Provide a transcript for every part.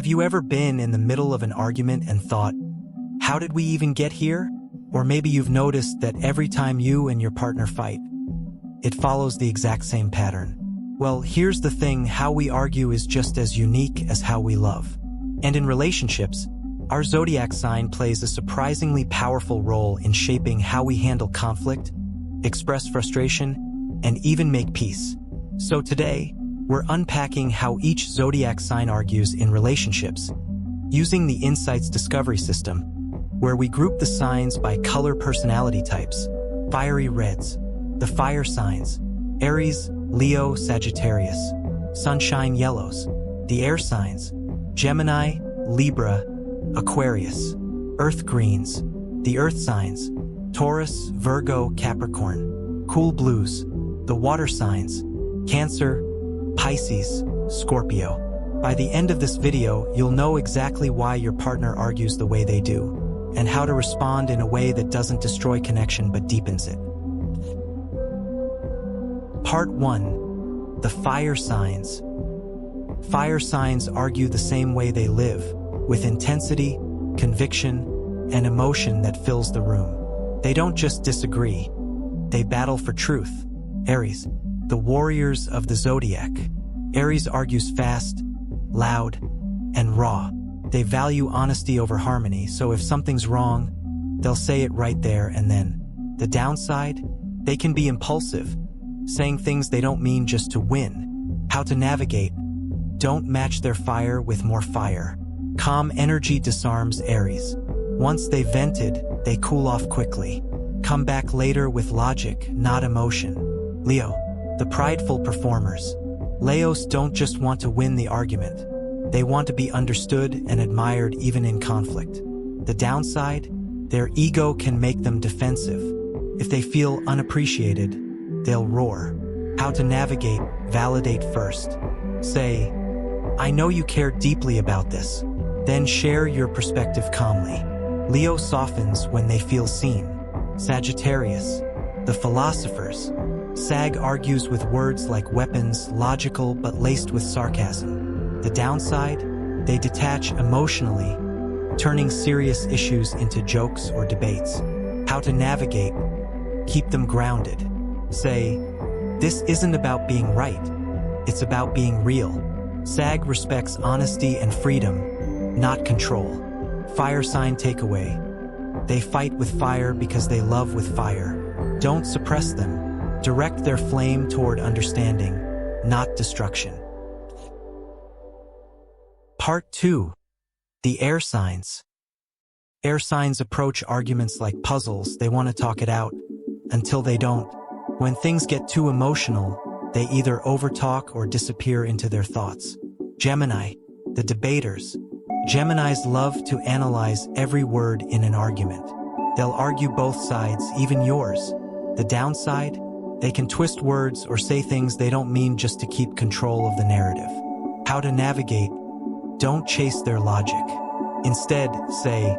Have you ever been in the middle of an argument and thought, how did we even get here? Or maybe you've noticed that every time you and your partner fight, it follows the exact same pattern. Well, here's the thing, how we argue is just as unique as how we love. And in relationships, our zodiac sign plays a surprisingly powerful role in shaping how we handle conflict, express frustration, and even make peace. So today, we're unpacking how each zodiac sign argues in relationships, using the Insights Discovery System, where we group the signs by color personality types: fiery reds, the fire signs, Aries, Leo, Sagittarius; sunshine yellows, the air signs, Gemini, Libra, Aquarius; earth greens, the earth signs, Taurus, Virgo, Capricorn; cool blues, the water signs, Cancer, Pisces, Scorpio. By the end of this video, you'll know exactly why your partner argues the way they do, and how to respond in a way that doesn't destroy connection but deepens it. Part 1. The fire signs. Fire signs argue the same way they live, with intensity, conviction, and emotion that fills the room. They don't just disagree, they battle for truth. Aries, the warriors of the zodiac. Aries argues fast, loud, and raw. They value honesty over harmony, so if something's wrong, they'll say it right there and then. The downside? They can be impulsive, saying things they don't mean just to win. How to navigate? Don't match their fire with more fire. Calm energy disarms Aries. Once they've vented, they cool off quickly. Come back later with logic, not emotion. Leo, the prideful performers. Leos don't just want to win the argument. They want to be understood and admired even in conflict. The downside? Their ego can make them defensive. If they feel unappreciated, they'll roar. How to navigate? Validate first. Say, I know you care deeply about this. Then share your perspective calmly. Leo softens when they feel seen. Sagittarius, the philosophers. Sag argues with words like weapons, logical but laced with sarcasm. The downside? They detach emotionally, turning serious issues into jokes or debates. How to navigate? Keep them grounded. Say, this isn't about being right, it's about being real. Sag respects honesty and freedom, not control. Fire sign takeaway. They fight with fire because they love with fire. Don't suppress them. Direct their flame toward understanding, not destruction. Part 2. The air signs. Air signs approach arguments like puzzles. They want to talk it out until they don't. When things get too emotional, they either overtalk or disappear into their thoughts. Gemini, the debaters. Geminis love to analyze every word in an argument. They'll argue both sides, even yours. The downside? They can twist words or say things they don't mean just to keep control of the narrative. How to navigate? Don't chase their logic. Instead, say,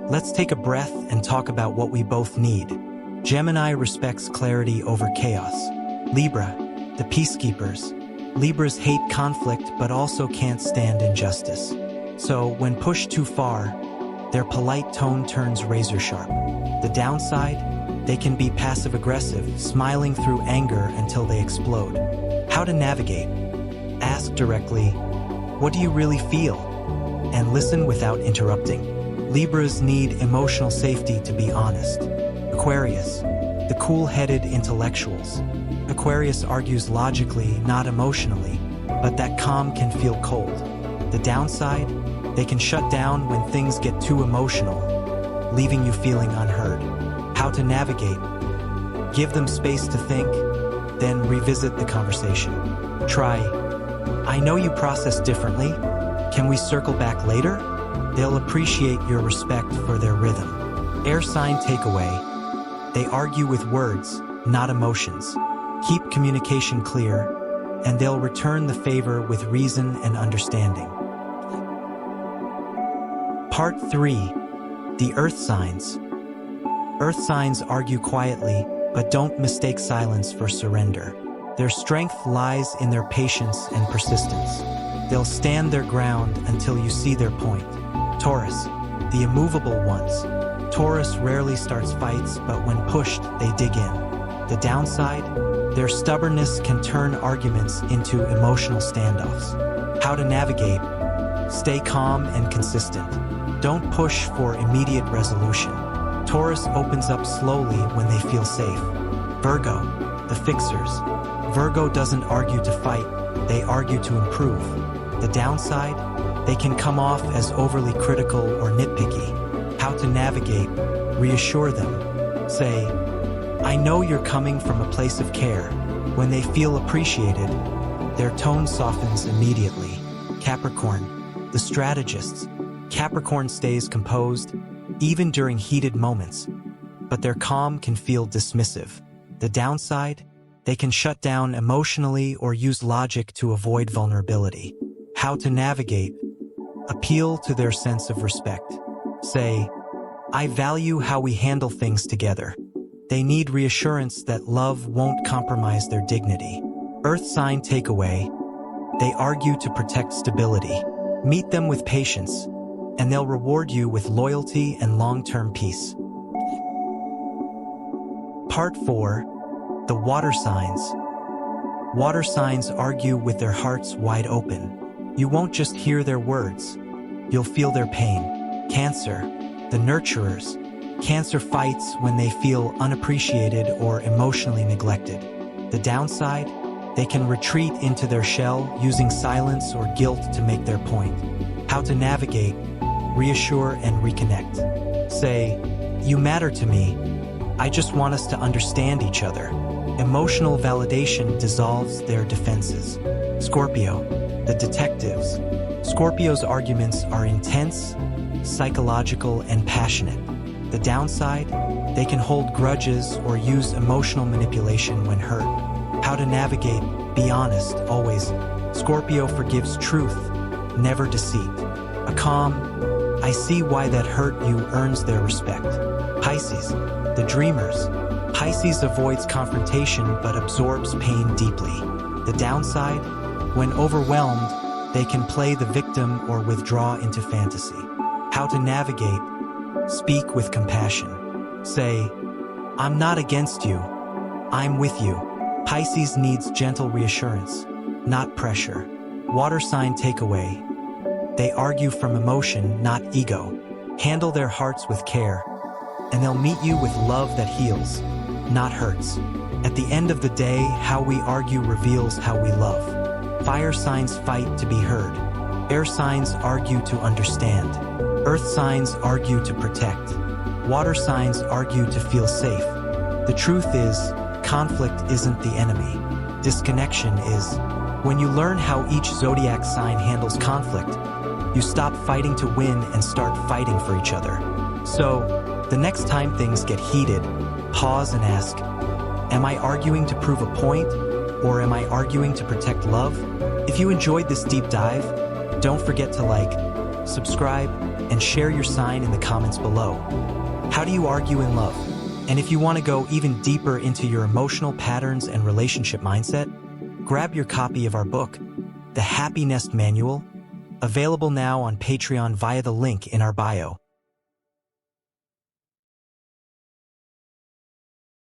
let's take a breath and talk about what we both need. Gemini respects clarity over chaos. Libra, the peacekeepers. Libras hate conflict but also can't stand injustice. So, when pushed too far, their polite tone turns razor sharp. The downside? They can be passive-aggressive, smiling through anger until they explode. How to navigate? Ask directly, what do you really feel? And listen without interrupting. Libras need emotional safety to be honest. Aquarius, the cool-headed intellectuals. Aquarius argues logically, not emotionally, but that calm can feel cold. The downside? They can shut down when things get too emotional, leaving you feeling unheard. How to navigate? Give them space to think, then revisit the conversation. Try, I know you process differently. Can we circle back later? They'll appreciate your respect for their rhythm. Air sign takeaway. They argue with words, not emotions. Keep communication clear, and they'll return the favor with reason and understanding. Part 3. The earth signs. Earth signs argue quietly, but don't mistake silence for surrender. Their strength lies in their patience and persistence. They'll stand their ground until you see their point. Taurus, the immovable ones. Taurus rarely starts fights, but when pushed, they dig in. The downside? Their stubbornness can turn arguments into emotional standoffs. How to navigate? Stay calm and consistent. Don't push for immediate resolution. Taurus opens up slowly when they feel safe. Virgo, the fixers. Virgo doesn't argue to fight, they argue to improve. The downside? They can come off as overly critical or nitpicky. How to navigate? Reassure them. Say, I know you're coming from a place of care. When they feel appreciated, their tone softens immediately. Capricorn, the strategists. Capricorn stays composed, even during heated moments, but their calm can feel dismissive. The downside? They can shut down emotionally or use logic to avoid vulnerability. How to navigate? Appeal to their sense of respect. Say, I value how we handle things together. They need reassurance that love won't compromise their dignity. Earth sign takeaway. They argue to protect stability. Meet them with patience, and they'll reward you with loyalty and long-term peace. Part 4. The water signs. Water signs argue with their hearts wide open. You won't just hear their words, you'll feel their pain. Cancer, the nurturers. Cancer fights when they feel unappreciated or emotionally neglected. The downside? They can retreat into their shell, using silence or guilt to make their point. How to navigate? Reassure and reconnect. Say, you matter to me. I just want us to understand each other. Emotional validation dissolves their defenses. Scorpio, the detectives. Scorpio's arguments are intense, psychological, and passionate. The downside? They can hold grudges or use emotional manipulation when hurt. How to navigate? Be honest, always. Scorpio forgives truth, never deceit. A calm, I see why that hurt you earns their respect. Pisces, the dreamers. Pisces avoids confrontation but absorbs pain deeply. The downside? When overwhelmed, they can play the victim or withdraw into fantasy. How to navigate? Speak with compassion. Say, I'm not against you, I'm with you. Pisces needs gentle reassurance, not pressure. Water sign takeaway. They argue from emotion, not ego. Handle their hearts with care, and they'll meet you with love that heals, not hurts. At the end of the day, how we argue reveals how we love. Fire signs fight to be heard. Air signs argue to understand. Earth signs argue to protect. Water signs argue to feel safe. The truth is, conflict isn't the enemy. Disconnection is. When you learn how each zodiac sign handles conflict, you stop fighting to win and start fighting for each other. So, the next time things get heated, pause and ask, am I arguing to prove a point, or am I arguing to protect love? If you enjoyed this deep dive, don't forget to like, subscribe, and share your sign in the comments below. How do you argue in love? And if you want to go even deeper into your emotional patterns and relationship mindset, grab your copy of our book, The Happy Nest Manual, available now on Patreon via the link in our bio.